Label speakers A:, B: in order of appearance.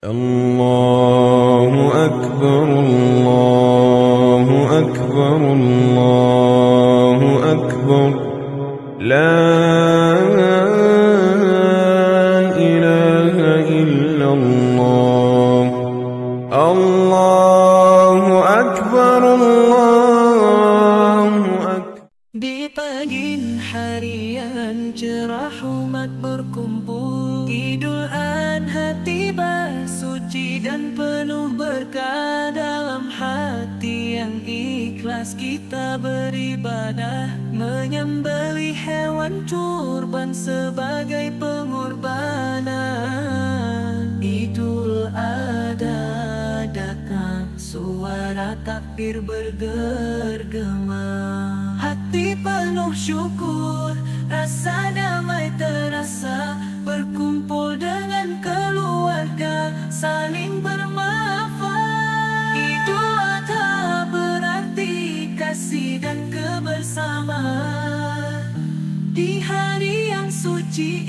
A: الله أكبر الله أكبر الله أكبر لا إله إلا الله الله أكبر الله أكبر.
B: Di pagi hari yang cerah umat berkumpul, Idul Adha tiba, suci dan penuh berkah. Dalam hati yang ikhlas kita beribadah, menyembelih hewan kurban sebagai pengorbanan. Idul Adha datang, suara takbir bergema. Hati penuh syukur, rasa damai terasa, berkumpul dengan keluarga, saling bermaafan. Idul Adha berarti kasih dan kebersamaan. Di hari yang suci